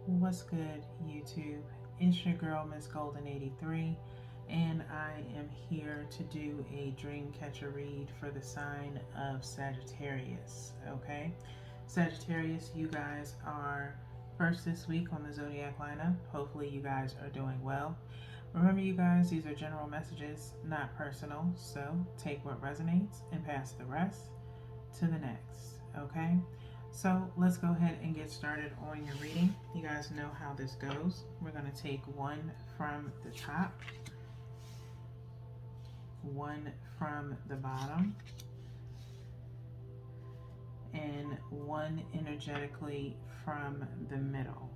What's good, YouTube? It's your girl, Miss Golden 83, and I am here to do a dream catcher read for the sign of Sagittarius. Okay, Sagittarius, you guys are first this week on the zodiac lineup. Hopefully, you guys are doing well. Remember, you guys, these are general messages, not personal, so take what resonates and pass the rest to the next. Okay. So let's go ahead and get started on your reading. You guys know how this goes. We're going to take one from the top, one from the bottom, and one energetically from the middle.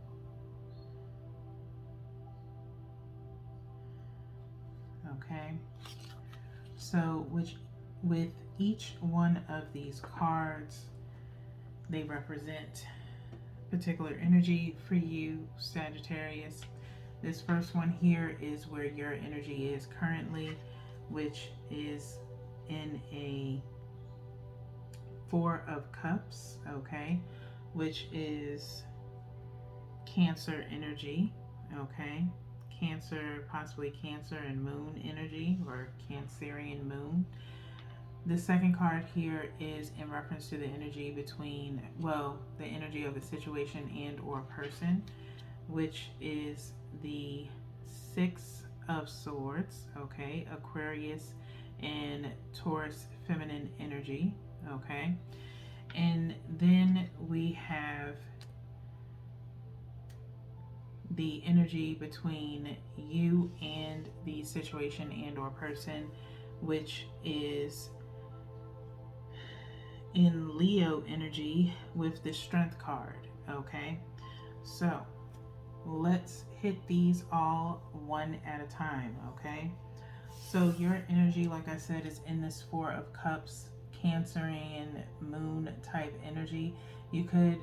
Okay, so with each one of these cards, they represent particular energy for you, Sagittarius. This first one here is where your energy is currently, which is in a Four of Cups, okay, which is Cancer energy, okay, Cancer, possibly Cancer and Moon energy, or Cancerian Moon. The second card here is in reference to the energy between, well, the energy of the situation and or person, which is the Six of Swords, okay, Aquarius and Taurus feminine energy, okay. And then we have the energy between you and the situation and or person, which is in Leo energy with the Strength card, okay. So let's hit these all one at a time, okay. So your energy, like I said, is in this Four of Cups, Cancerian Moon type energy. You could,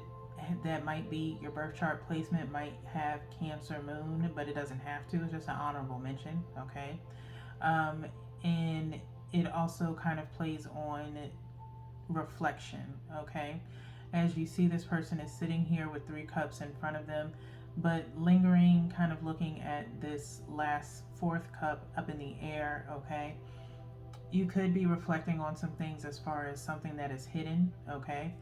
that might be your birth chart placement, might have Cancer Moon, but it doesn't have to. It's just an honorable mention, okay. And it also kind of plays on reflection, okay. As you see, this person is sitting here with three cups in front of them, but lingering, kind of looking at this last fourth cup up in the air, okay. You could be reflecting on some things as far as something that is hidden, okay.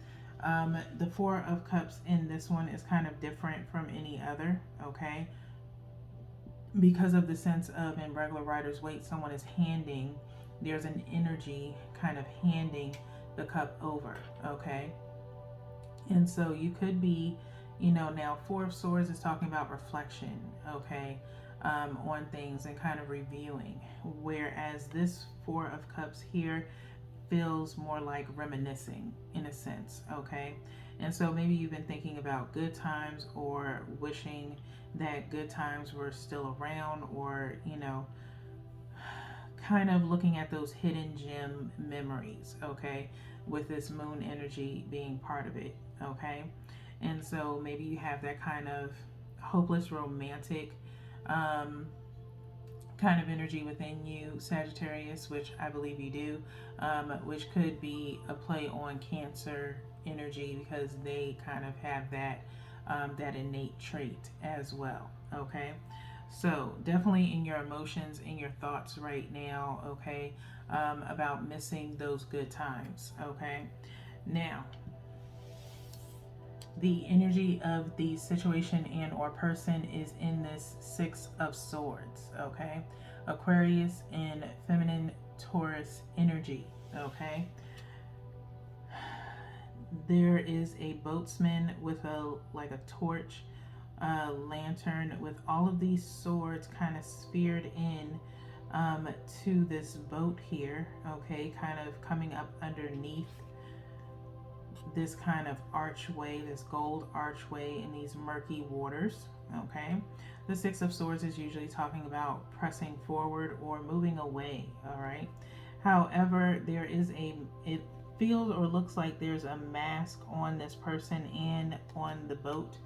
The Four of Cups in this one is kind of different from any other, okay, because of the sense of, in regular Rider's Waite, someone is handing, there's an energy kind of handing the cup over, okay. And so you could be, now Four of Swords is talking about reflection, okay, on things and kind of reviewing, whereas this Four of Cups here feels more like reminiscing in a sense, okay. And so maybe you've been thinking about good times, or wishing that good times were still around, or kind of looking at those hidden gem memories, okay, with this moon energy being part of it, okay. And so maybe you have that kind of hopeless romantic kind of energy within you, Sagittarius, which I believe you do, which could be a play on Cancer energy, because they kind of have that innate trait as well, okay. So definitely in your emotions, in your thoughts right now, okay, about missing those good times, okay. Now, the energy of the situation and or person is in this Six of Swords, okay. Aquarius and feminine Taurus energy, okay. There is a boatsman with a torch, lantern, with all of these swords kind of sphered in to this boat here, okay, kind of coming up underneath this kind of archway, this gold archway in these murky waters, okay. The Six of Swords is usually talking about pressing forward or moving away, all right. However, there is it feels or looks like there's a mask on this person and on the boat,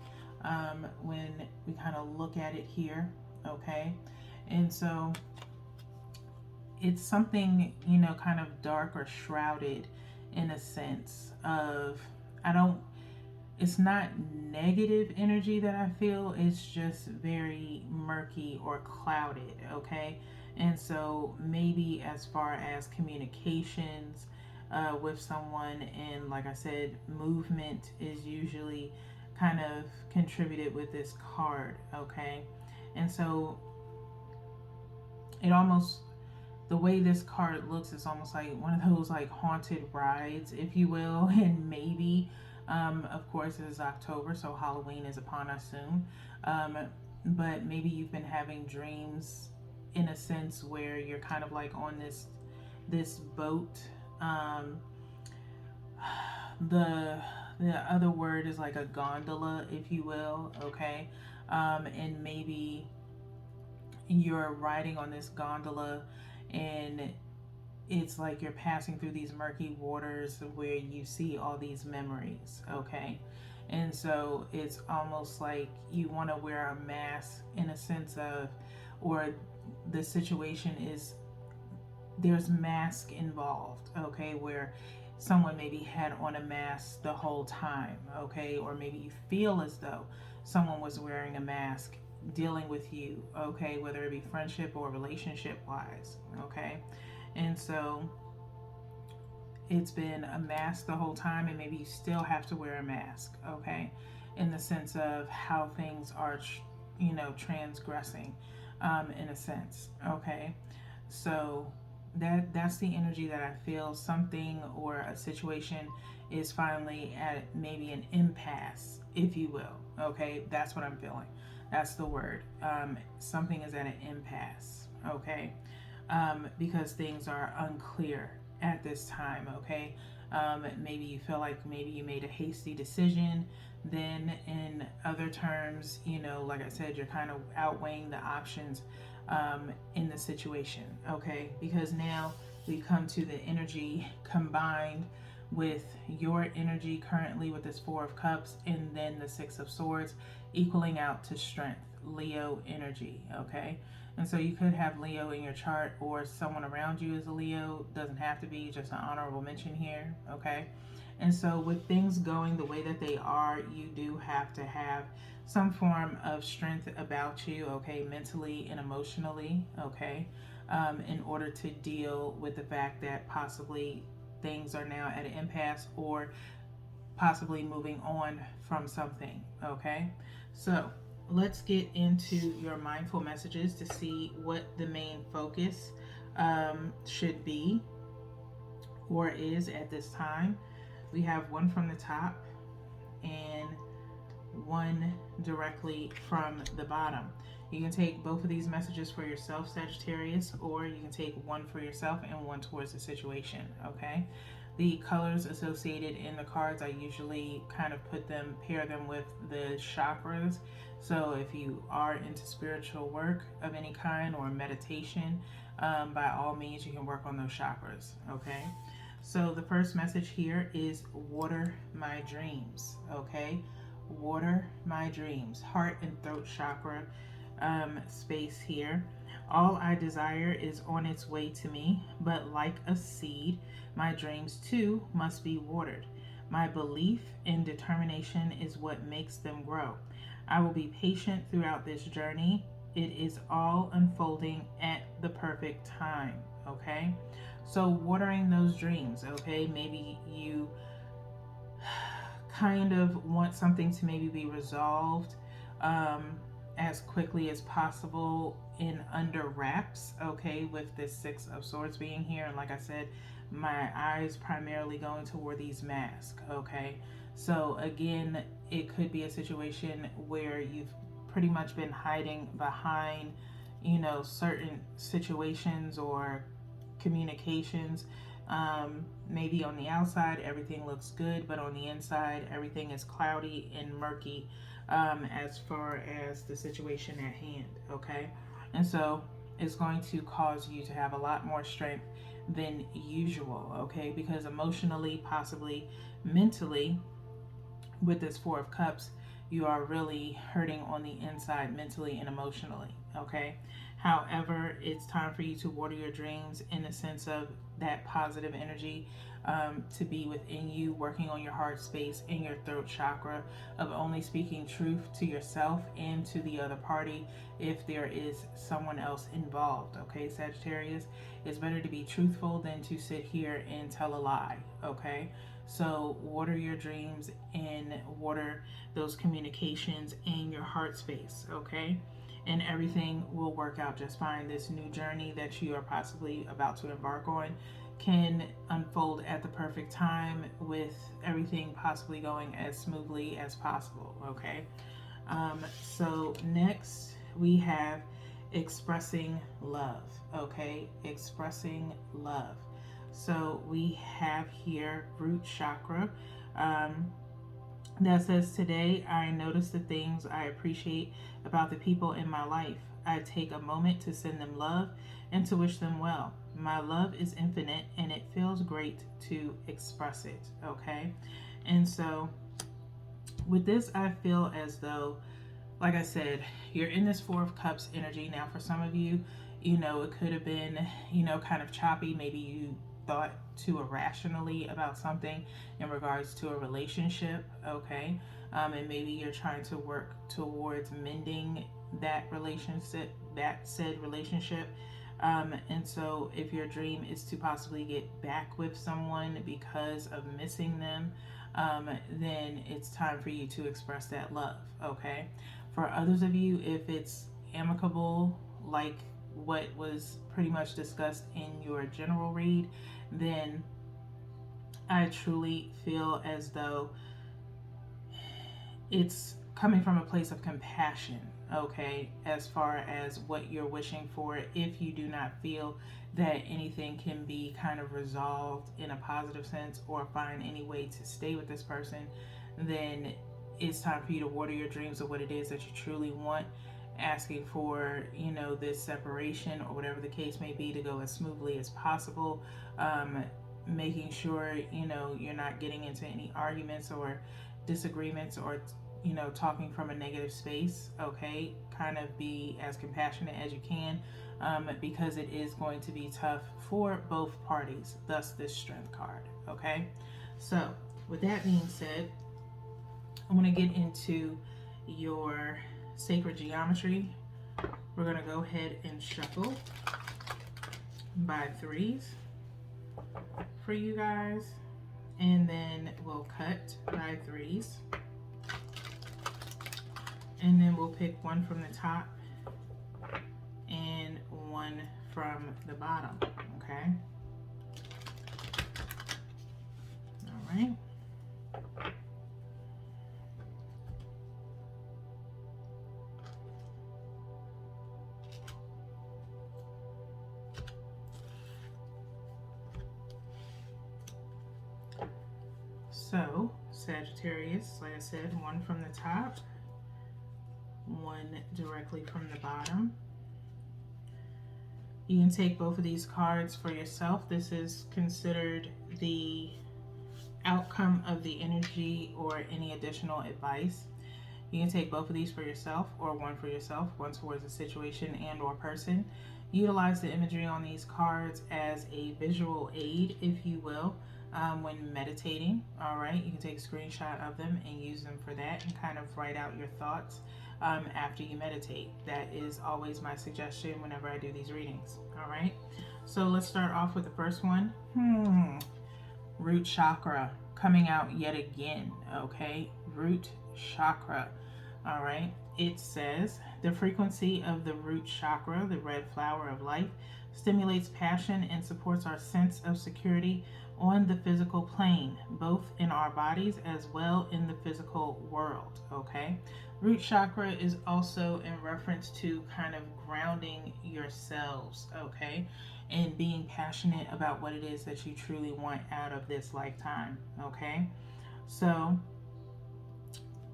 when we kind of look at it here, okay. And so it's something, kind of dark or shrouded in a sense of, I don't, it's not negative energy that I feel, it's just very murky or clouded, okay? And so maybe as far as communications with someone, and like I said, movement is usually kind of contributed with this card, okay? And so it almost, the way this card looks is almost like one of those like haunted rides, if you will. And maybe of course it is October, so Halloween is upon us soon. But maybe you've been having dreams in a sense where you're kind of like on this boat. um, the other word is like a gondola, if you will, okay? And maybe you're riding on this gondola, and it's like you're passing through these murky waters where you see all these memories, okay? And so it's almost like you want to wear a mask in a sense of, or the situation is there's mask involved, okay? Where someone maybe had on a mask the whole time, okay? Or maybe you feel as though someone was wearing a mask dealing with you, okay? Whether it be friendship or relationship wise, okay? And so it's been a mask the whole time, and maybe you still have to wear a mask, okay? In the sense of how things are, transgressing, in a sense, okay? So that's the energy that I feel. Something or a situation is finally at maybe an impasse, if you will, okay? That's what I'm feeling. That's the word. Something is at an impasse, okay? Because things are unclear at this time, okay? Maybe you feel like maybe you made a hasty decision. Then, in other terms, like I said, you're kind of outweighing the options in the situation, okay? Because now we come to the energy combined with your energy currently with this Four of Cups, and then the Six of Swords, equaling out to strength, Leo energy, okay? And so you could have Leo in your chart, or someone around you is a Leo. Doesn't have to be, just an honorable mention here, okay? And so with things going the way that they are, you do have to have some form of strength about you, okay, mentally and emotionally, okay, in order to deal with the fact that possibly things are now at an impasse, or possibly moving on from something, okay? So let's get into your mindful messages to see what the main focus should be or is at this time. We have one from the top and one directly from the bottom. You can take both of these messages for yourself, Sagittarius, or you can take one for yourself and one towards the situation, okay? The colors associated in the cards, I usually kind of pair them with the chakras. So if you are into spiritual work of any kind or meditation, by all means, you can work on those chakras, okay? So the first message here is water my dreams, okay? Water my dreams. Heart and throat chakra space here. All I desire is on its way to me, but like a seed, my dreams too must be watered. My belief and determination is what makes them grow. I will be patient throughout this journey. It is all unfolding at the perfect time, okay? So watering those dreams, okay? Maybe you kind of want something to maybe be resolved as quickly as possible in under wraps, okay, with this Six of Swords being here. And like I said, my eyes primarily going toward these masks, okay? So again, it could be a situation where you've pretty much been hiding behind, certain situations or communications. Maybe on the outside everything looks good, but on the inside everything is cloudy and murky as far as the situation at hand, okay? And so it's going to cause you to have a lot more strength than usual, okay? Because emotionally, possibly mentally, with this Four of Cups, you are really hurting on the inside mentally and emotionally, okay? However, it's time for you to water your dreams in the sense of that positive energy to be within you, working on your heart space and your throat chakra, of only speaking truth to yourself and to the other party if there is someone else involved. Okay, Sagittarius, it's better to be truthful than to sit here and tell a lie. Okay, so water your dreams and water those communications in your heart space. Okay, and everything will work out just fine. This new journey that you are possibly about to embark on can unfold at the perfect time, with everything possibly going as smoothly as possible. Okay, so next we have expressing love. Okay, expressing love. So we have here root chakra. That says, today I notice the things I appreciate about the people in my life. I take a moment to send them love and to wish them well. My love is infinite and it feels great to express it. Okay, and so with this, I feel as though, like I said, you're in this Four of Cups energy. Now, for some of you, it could have been, kind of choppy. Maybe you thought too irrationally about something in regards to a relationship. Okay, and maybe you're trying to work towards mending that relationship, that said relationship. And so if your dream is to possibly get back with someone because of missing them, then it's time for you to express that love. Okay, for others of you, if it's amicable, like what was pretty much discussed in your general read, then I truly feel as though it's coming from a place of compassion. Okay, as far as what you're wishing for, if you do not feel that anything can be kind of resolved in a positive sense or find any way to stay with this person, then it's time for you to water your dreams of what it is that you truly want, asking for, this separation or whatever the case may be to go as smoothly as possible, making sure, you're not getting into any arguments or disagreements or talking from a negative space. Okay, kind of be as compassionate as you can, because it is going to be tough for both parties, thus this strength card. Okay, so with that being said, I want to get into your sacred geometry. We're going to go ahead and shuffle by threes for you guys, and then we'll cut by threes, and then we'll pick one from the top and one from the bottom. Okay, all right. So Sagittarius, like I said, one from the top, one directly from the bottom. You can take both of these cards for yourself. This is considered the outcome of the energy or any additional advice. You can take both of these for yourself, or one for yourself, one towards a situation and or person. Utilize the imagery on these cards as a visual aid, if you will, when meditating. All right, you can take a screenshot of them and use them for that, and kind of write out your thoughts after you meditate. That is always my suggestion whenever I do these readings. All right, so let's start off with the first one. Root chakra coming out yet again. Okay, root chakra. All right, it says the frequency of the root chakra, the red flower of life, stimulates passion and supports our sense of security on the physical plane, both in our bodies as well in the physical world. Okay, root chakra is also in reference to kind of grounding yourselves. Okay, and being passionate about what it is that you truly want out of this lifetime. Okay, so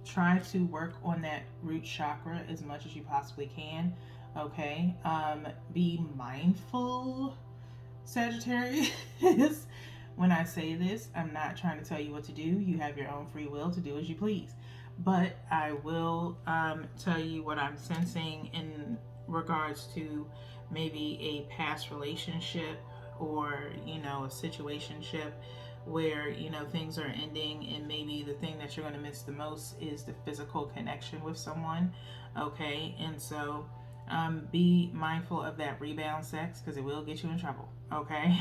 try to work on that root chakra as much as you possibly can. Okay, be mindful, Sagittarius. When I say this, I'm not trying to tell you what to do. You have your own free will to do as you please. But I will tell you what I'm sensing in regards to maybe a past relationship or, you know, a situationship where, you know, things are ending, and maybe the thing that you're going to miss the most is the physical connection with someone. Okay. And so be mindful of that rebound sex, because it will get you in trouble. Okay.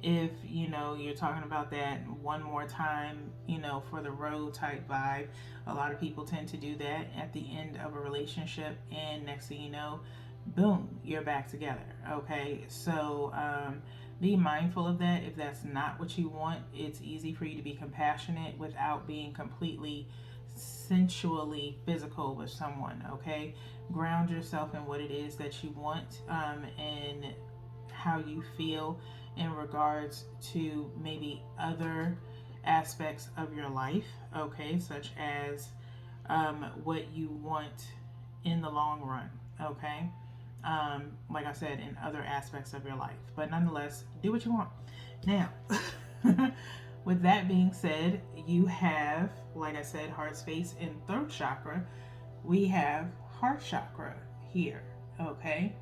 If, you know, you're talking about that one more time, you know, for the road type vibe, a lot of people tend to do that at the end of a relationship, and next thing you know, boom, you're back together. Okay. So be mindful of that. If that's not what you want, it's easy for you to be compassionate without being completely sensually physical with someone. Okay. Ground yourself in what it is that you want, and how you feel in regards to maybe other aspects of your life. Okay. Such as what you want in the long run. Okay. Like I said, in other aspects of your life. But nonetheless, do what you want. Now, with that being said, you have, like I said, heart space and throat chakra. We have heart chakra here. Okay.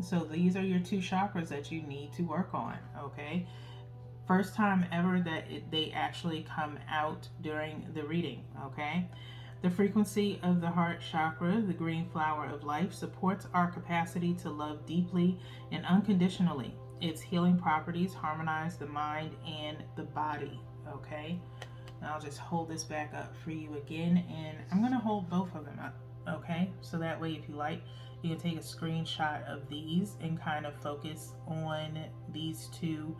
So these are your two chakras that you need to work on. Okay. First time ever that they actually come out during the reading. Okay. The frequency of the heart chakra, the green flower of life, supports our capacity to love deeply and unconditionally. Its healing properties harmonize the mind and the body. Okay. Now I'll just hold this back up for you again, and I'm going to hold both of them up. Okay. So that way, if you like, you can take a screenshot of these and kind of focus on these two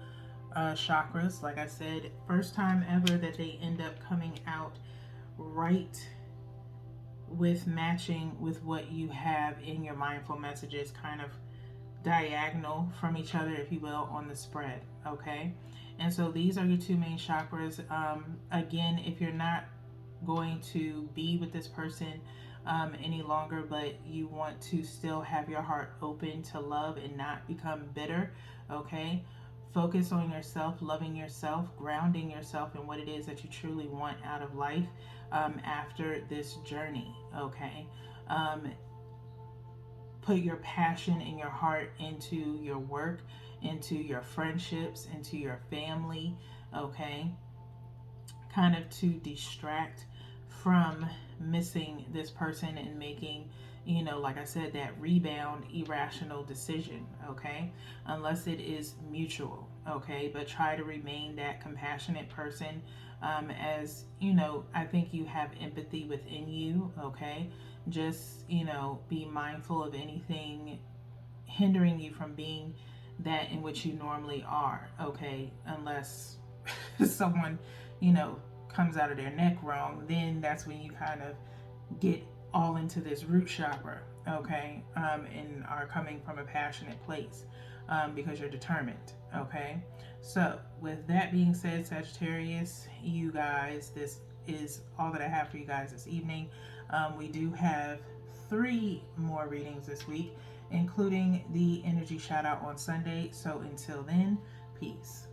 chakras. Like I said, first time ever that they end up coming out right with matching with what you have in your mindful messages, kind of diagonal from each other, if you will, on the spread. Okay. And so these are your two main chakras. Again, if you're not going to be with this person any longer, but you want to still have your heart open to love and not become bitter, okay, focus on yourself, loving yourself, grounding yourself in what it is that you truly want out of life after this journey. Okay. Put your passion and your heart into your work, into your friendships, into your family. Okay. Kind of to distract from missing this person and making, you know, like I said, that rebound irrational decision. Okay. Unless it is mutual. Okay. But try to remain that compassionate person. As you know, I think you have empathy within you. Okay. Just, you know, be mindful of anything hindering you from being that in which you normally are. Okay. Unless someone, you know, comes out of their neck wrong, then that's when you kind of get all into this root chakra. Okay. And are coming from a passionate place, because you're determined. Okay. So with that being said, Sagittarius, you guys, this is all that I have for you guys this evening. We do have 3 more readings this week, including the energy shout out on Sunday. So until then, peace.